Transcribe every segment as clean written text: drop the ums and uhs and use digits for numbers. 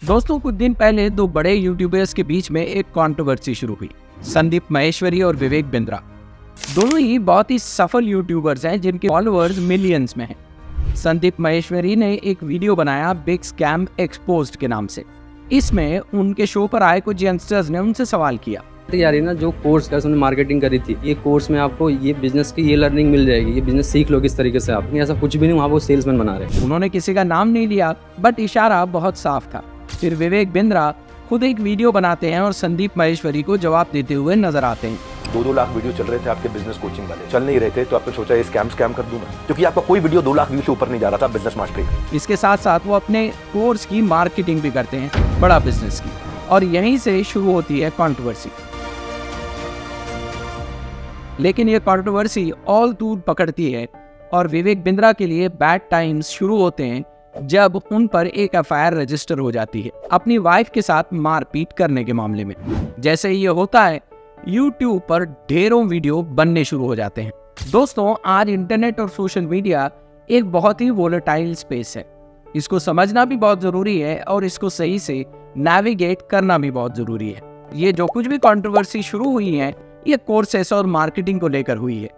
दोस्तों, कुछ दिन पहले दो बड़े यूट्यूबर्स के बीच में एक कंट्रोवर्सी शुरू हुई। संदीप माहेश्वरी और विवेक बिंद्रा दोनों ही बहुत ही सफल यूट्यूबर्स हैं जिनके फॉलोअर्स मिलियंस में हैं। संदीप माहेश्वरी ने एक वीडियो बनाया बिग स्कैम एक्सपोज्ड के नाम से। इसमें उनके शो पर आए कुछ यंगस्टर्स ने उनसे सवाल किया, यार ये ना जो कोर्स का उसने मार्केटिंग करी थी, ये कोर्स में आपको ये बिजनेस की ये लर्निंग मिल जाएगी, ये बिजनेस सीख लो किस तरीके से आप। ऐसा कुछ भी नहीं, वहाँ वो सेल्समैन बना रहे। उन्होंने किसी का नाम नहीं लिया, बट इशारा बहुत साफ था। फिर विवेक बिंद्रा खुद एक वीडियो बनाते हैं और संदीप माहेश्वरी को जवाब देते हुए नजर आते हैं। 2-2 लाख वीडियो चल रहे थे आपके बिजनेस कोचिंग वाले, चल नहीं रहे थे तो आपने सोचा ये स्कैम कर दूं मैं, क्योंकि आपका कोई वीडियो 2 लाख व्यू से ऊपर नहीं जा रहा था बिजनेस मास्टरी। इसके साथ साथ वो अपने कोर्स की मार्केटिंग भी करते हैं, बड़ा बिजनेस की, और यहीं से शुरू होती है कंट्रोवर्सी। लेकिन ये कंट्रोवर्सी ऑल दूर पकड़ती है और विवेक बिंद्रा के लिए बैड टाइम्स शुरू होते हैं जब उन पर एक एफआईआर रजिस्टर हो जाती है अपनी वाइफ के साथ मारपीट करने के मामले में। जैसे ये होता है, YouTube पर ढेरों वीडियो बनने शुरू हो जाते हैं। दोस्तों, आज इंटरनेट और सोशल मीडिया एक बहुत ही वोलेटाइल स्पेस है। इसको समझना भी बहुत जरूरी है और इसको सही से नेविगेट करना भी बहुत जरूरी है। ये जो कुछ भी कंट्रोवर्सी शुरू हुई है, ये कोर्सेस और मार्केटिंग को लेकर हुई है।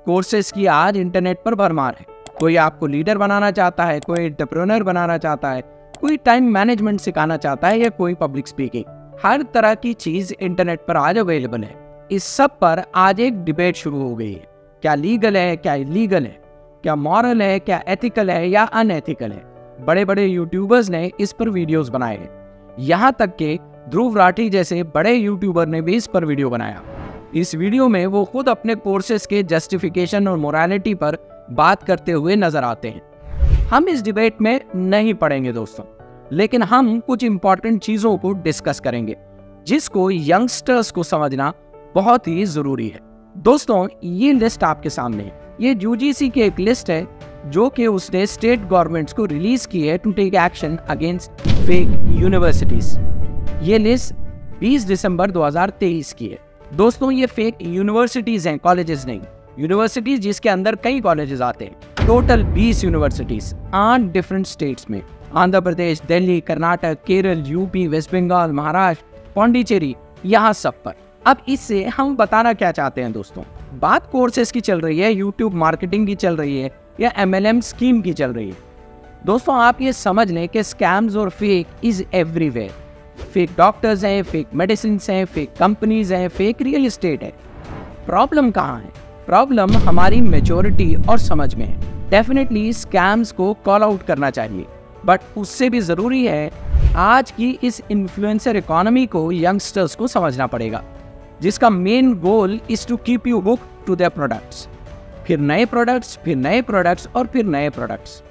कोर्सेस की आज इंटरनेट पर भरमार है। कोई आपको लीडर बनाना चाहता है, कोई एंटरप्रेन्योर बनाना चाहता है, कोई टाइम मैनेजमेंट सिखाना चाहता है, या कोई पब्लिक स्पीकिंग। हर तरह की चीज इंटरनेट पर आज अवेलेबल है। इस सब पर आज एक डिबेट शुरू हो गई है। क्या लीगल है, क्या इलीगल है, क्या मॉरल है, क्या एथिकल है या अनएथिकल है। बड़े बड़े यूट्यूबर्स ने इस पर वीडियोस बनाए हैं। यहाँ तक के ध्रुव राठी जैसे बड़े यूट्यूबर ने भी इस पर वीडियो बनाया। इस वीडियो में वो खुद अपने कोर्सेस के जस्टिफिकेशन और मोरालिटी पर बात करते हुए नजर आते हैं। हम इस डिबेट में नहीं पढ़ेंगे दोस्तों, लेकिन हम कुछ इंपॉर्टेंट चीजों को डिस्कस करेंगे जिसको यंगस्टर्स को समझना बहुत ही जरूरी है। दोस्तों, ये लिस्ट आपके सामने है। ये यूजीसी की एक लिस्ट है जो कि उसने स्टेट गवर्नमेंट्स को रिलीज की है to take action against fake universities. ये लिस्ट 20 दिसंबर 2023 की है। दोस्तों, ये फेक यूनिवर्सिटीज हैं, कॉलेजेस नहीं। यूनिवर्सिटीज जिसके अंदर कई कॉलेजेस आते हैं। टोटल 20 यूनिवर्सिटीज 8 डिफरेंट स्टेट्स में, आंध्र प्रदेश, दिल्ली, कर्नाटक, केरल, यूपी, वेस्ट बंगाल, महाराष्ट्र, पौंडीचेरी, यहाँ सब पर। अब इससे हम बताना क्या चाहते हैं दोस्तों, बात कोर्सेज की चल रही है, यूट्यूब मार्केटिंग की चल रही है, या MLM स्कीम की चल रही है। दोस्तों, आप ये समझ लें कि स्कैम्स और fake is everywhere. Fake doctors हैं, फेक मेडिसिन हैं, फेक कंपनीज हैं, फेक रियल एस्टेट है। प्रॉब्लम कहाँ है? प्रॉब्लम हमारी मैच्योरिटी और समझ में है। डेफिनेटली स्कैम्स को कॉल आउट करना चाहिए, बट उससे भी जरूरी है आज की इस इन्फ्लुएंसर इकोनॉमी को यंगस्टर्स को समझना पड़ेगा, जिसका main goal is to keep you hook to their products. फिर नए प्रोडक्ट्स, फिर नए प्रोडक्ट्स और फिर नए प्रोडक्ट्स।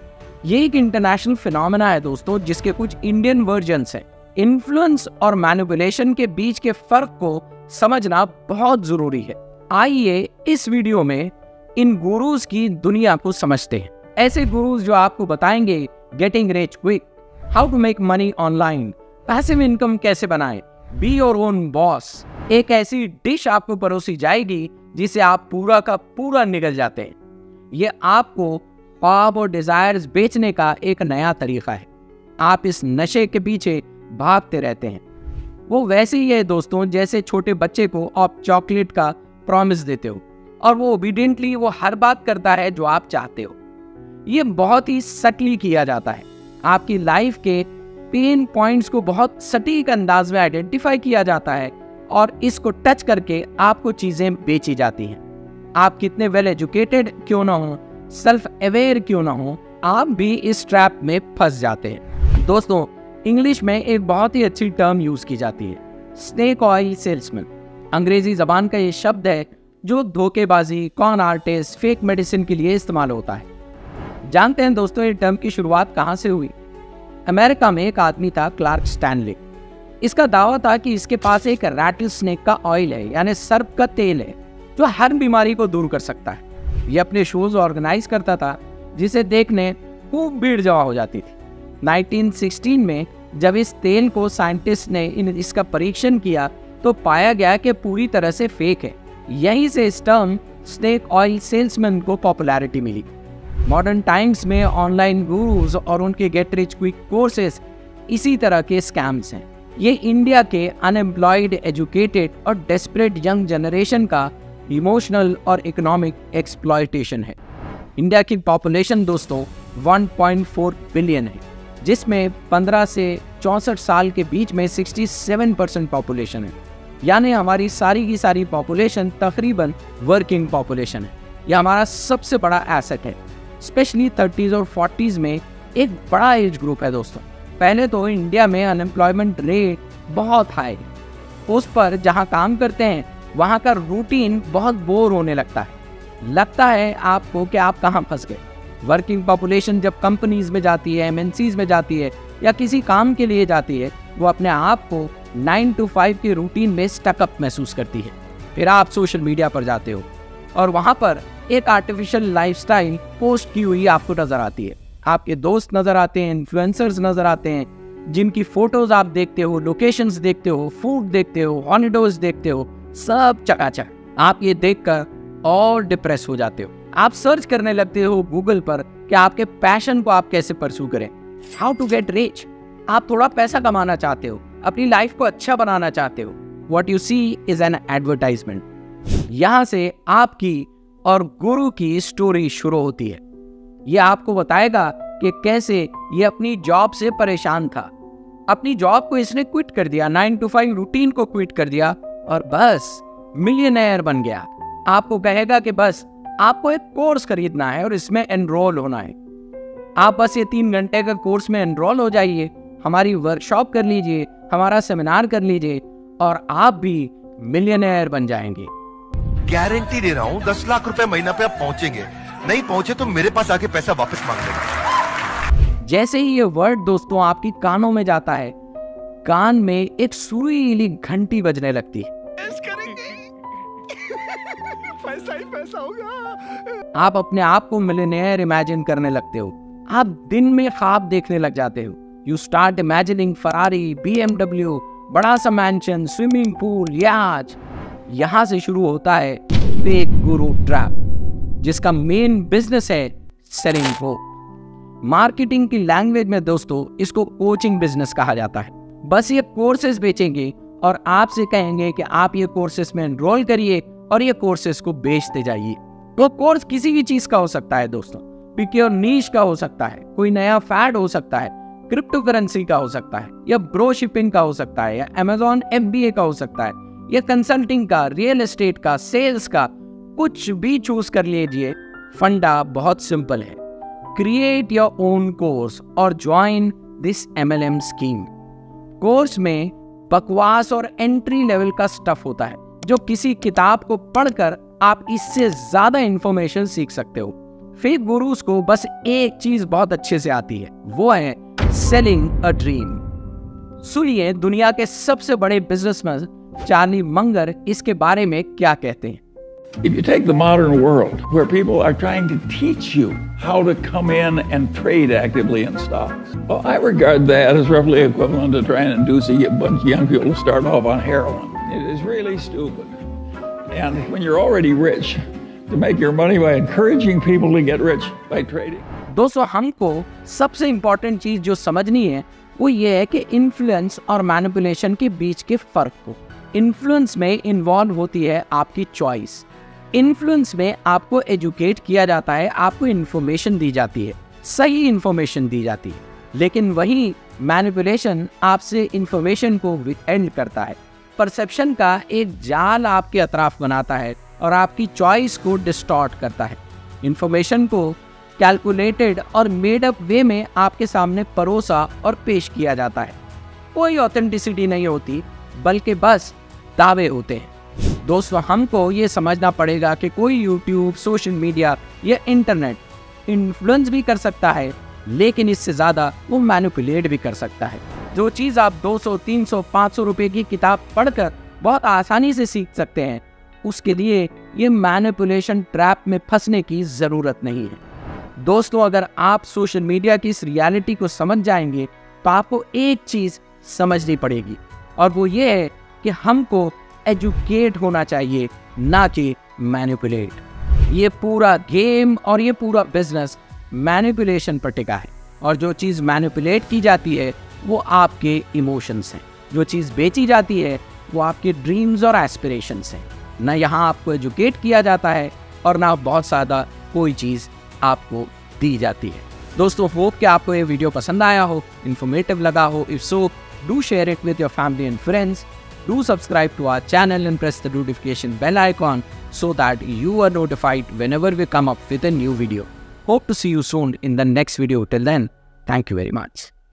ये एक इंटरनेशनल फिनोमेना है दोस्तों, जिसके कुछ इंडियन वर्जन्स हैं। इन्फ्लुएंस और मैनिपुलेशन के बीच के फर्क को समझना बहुत जरूरी है। आइए इस वीडियो में इन गुरुज की दुनिया को समझते हैं। ऐसे गुरुज जो आपको बताएंगे getting rich quick, how to make money online, passive income कैसे बनाएं, बी योर ओन बॉस। एक ऐसी डिश आपको परोसी जाएगी जिसे आप पूरा का पूरा निगल जाते हैं। ये आपको ख्वाब और डिजायर्स बेचने का एक नया तरीका है। आप इस नशे के पीछे भागते रहते हैं। वो वैसे ही है दोस्तों, जैसे छोटे बच्चे को आप चॉकलेट का प्रॉमिस देते हो और वो ओबीडियंटली वो हर बात करता है जो आप चाहते हो। ये बहुत ही सटली किया जाता है। आपकी लाइफ के पेन पॉइंट्स को बहुत सटीक अंदाज में आइडेंटिफाई किया जाता है और इसको टच करके आपको चीजें बेची जाती हैं। आप कितने वेल एजुकेटेड क्यों ना हो, सेल्फ अवेयर क्यों ना हो, आप भी इस ट्रैप में फंस जाते हैं। दोस्तों, इंग्लिश में एक बहुत ही अच्छी टर्म यूज की जाती है, स्नेक ऑयल सेल्समैन। अंग्रेजी जबान का ये शब्द है जो धोखेबाजी, कॉन आर्टिस्ट, फेक मेडिसिन के लिए इस्तेमाल होता है। जानते हैं दोस्तों, ये टर्म की शुरुआत कहाँ से हुई? अमेरिका में एक आदमी था, क्लार्क स्टैनली। इसका दावा था कि इसके पास एक रैटल स्नेक का ऑयल है, यानी सर्प का तेल है, जो हर बीमारी को दूर कर सकता है। ये अपने शोज ऑर्गेनाइज करता था जिसे देखने खूब भीड़ जमा हो जाती थी। 1916 में जब इस तेल को साइंटिस्ट ने इसका परीक्षण किया तो पाया गया कि पूरी तरह से फेक है। यहीं से इस टर्म स्नेक ऑयल सेल्समैन को पॉपुलैरिटी मिली। मॉडर्न टाइम्स में ऑनलाइन गुरुज और उनके गेट रिच क्विक कोर्सेस इसी तरह के स्कैम्स हैं। ये इंडिया के अनएम्प्लॉयड, एजुकेटेड और डेस्परेट यंग जनरेशन का इमोशनल और इकोनॉमिक एक्सप्लॉयटेशन है। इंडिया की पॉपुलेशन दोस्तों 1.4 बिलियन है, जिसमें 15 से 64 साल के बीच में 67% पॉपुलेशन है। यानी हमारी सारी की सारी पॉपुलेशन तकरीबन वर्किंग पॉपुलेशन है। यह हमारा सबसे बड़ा एसेट है। स्पेशली 30s और 40s में एक बड़ा एज ग्रुप है दोस्तों। पहले तो इंडिया में अनएम्प्लॉयमेंट रेट बहुत हाई है। उस पर जहाँ काम करते हैं वहाँ का रूटीन बहुत बोर होने लगता है आपको कि आप कहाँ फंस गए। वर्किंग पॉपुलेशन जब कंपनीज में जाती है, MNCs में जाती है या किसी काम के लिए जाती है, वो अपने आप को 9 to 5 के रूटीन में स्टकअप महसूस करती है। फिर आप सोशल मीडिया पर जाते हो और वहाँ पर एक आर्टिफिशियल लाइफस्टाइल पोस्ट की हुई आपको नज़र आती है। आपके दोस्त नज़र आते हैं, इन्फ्लुएंसर्स नज़र आते हैं, जिनकी फ़ोटोज़ आप देखते हो, लोकेशंस देखते हो, फूड देखते हो, हॉलिडेज देखते हो, सब चकाचक। आप ये देखकर और डिप्रेस हो जाते हो। आप सर्च करने लगते हो गूगल पर कि आपके पैशन को आप कैसे परस्यू करें, हाउ टू गेट रिच। आप थोड़ा पैसा कमाना चाहते हो, अपनी लाइफ को अच्छा बनाना चाहते हो। What you see is an advertisement. यहाँ से आपकी और गुरु की स्टोरी शुरू होती है। ये आपको बताएगा कि कैसे ये अपनी जॉब से परेशान था। अपनी जॉब को इसने क्विट कर दिया, 9 to 5 रूटीन को क्विट कर दिया और बस मिलियनेयर बन गया। आपको कहेगा कि बस आपको एक कोर्स खरीदना है और इसमें एनरोल होना है। आप बस ये 3 घंटे का कोर्स में एनरोल हो जाइए, हमारी वर्कशॉप कर लीजिए, हमारा सेमिनार कर लीजिए और आप भी मिलियनेयर बन जाएंगे। गारंटी दे रहा हूँ 10 लाख रुपए महीना पे आप पहुंचेंगे। नहीं पहुंचे तो मेरे पास आके पैसा वापस मांग लेना। जैसे ही ये वर्ड दोस्तों आपकी कानों में जाता है, कान में एक सुरीली घंटी बजने लगती है। पैसा ही पैसा होगा। आप अपने आप को मिलियनेयर इमेजिन करने लगते हो। आप दिन में ख्वाब देखने लग जाते हो। You start imagining Ferrari, BMW, बड़ा सा मैंशन, स्विमिंग पूल, याच। यहाँ से शुरू होता है फेक गुरु ट्रैप, जिसका मेन बिजनेस है सेलिंग होप। मार्केटिंग की लैंग्वेज में दोस्तों इसको कोचिंग बिजनेस कहा जाता है। बस ये कोर्सेज बेचेंगे और आपसे कहेंगे कि आप ये कोर्सेज में एनरोल करिए और ये कोर्सेज को बेचते जाइए। वो कोर्स किसी भी चीज का हो सकता है दोस्तों, पिक योर नीश का हो सकता है, कोई नया फैड हो सकता है, क्रिप्टो करेंसी का हो सकता है, या ब्रो शिपिंग का हो सकता है, या Amazon FBA का हो सकता है, या कंसल्टिंग का, रियल एस्टेट का, सेल्स का, कुछ भी चूज कर लीजिए। फंडा बहुत सिंपल है। क्रिएट योर ओन कोर्स और join this MLM scheme. Course में बकवास और एंट्री लेवल का स्टफ होता है, जो किसी किताब को पढ़कर आप इससे ज्यादा इंफॉर्मेशन सीख सकते हो। फेक गुरुज को बस एक चीज बहुत अच्छे से आती है, वो है सेलिंग अ ड्रीम। सुनिए दुनिया के सबसे बड़े बिजनेसमैन चार्ली मंगर इसके बारे में क्या कहते हैं। If you take the modern world, where people are trying to teach you how to come in and trade actively in stocks, well, I regard that as roughly equivalent to trying to induce a bunch of young people to start off on heroin. It is really stupid. And when you're already rich, to make your money by encouraging people to get rich by trading. दोस्तों हमको सबसे important चीज जो समझनी है वो ये है कि इन्फ्लुएंस और मैनिपुलेशन के बीच के फर्क को। इन्फ्लुएंस में इन्वॉल्व होती है आपकी चॉइस। इन्फ्लुएंस में आपको एजुकेट किया जाता है, आपको इन्फॉर्मेशन दी जाती है, सही इन्फॉर्मेशन दी जाती है। लेकिन वही मैनिपुलेशन आपसे इन्फॉर्मेशन को विथहेल्ड करता है, परसेप्शन का एक जाल आपके अतराफ बनाता है और आपकी चॉइस को डिस्टॉर्ट करता है। इन्फॉर्मेशन को कैलकुलेटेड और मेड अप वे में आपके सामने परोसा और पेश किया जाता है। कोई ऑथेंटिसिटी नहीं होती, बल्कि बस दावे होते हैं। दोस्तों हमको ये समझना पड़ेगा कि कोई यूट्यूब, सोशल मीडिया या इंटरनेट इन्फ्लुएंस भी कर सकता है, लेकिन इससे ज़्यादा वो मैनिपुलेट भी कर सकता है। जो चीज़ आप 200, 300, 500 रुपए की किताब पढ़कर बहुत आसानी से सीख सकते हैं, उसके लिए ये मैनिपुलेशन ट्रैप में फंसने की ज़रूरत नहीं है। दोस्तों अगर आप सोशल मीडिया की इस रियलिटी को समझ जाएंगे तो आपको एक चीज़ समझनी पड़ेगी, और वो ये है कि हमको एजुकेट होना चाहिए, ना कि मैनिपुलेट। ये पूरा गेम और ये पूरा बिजनेस मैनिपुलेशन पर टिका है, और जो चीज़ मैनिपुलेट की जाती है वो आपके इमोशंस हैं। जो चीज़ बेची जाती है वो आपके ड्रीम्स और एस्पिरेशंस हैं। ना यहाँ आपको एजुकेट किया जाता है और ना बहुत ज़्यादा कोई चीज़ आपको दी जाती है। दोस्तों, होप कि आपको ये वीडियो पसंद आया हो, इन्फॉर्मेटिव लगा हो। If so, do share it with your family and friends. Do subscribe to our channel and press the notification bell icon so that you are notified whenever we come up with a new video. Hope to see you soon in the next video. Till then, thank you very much.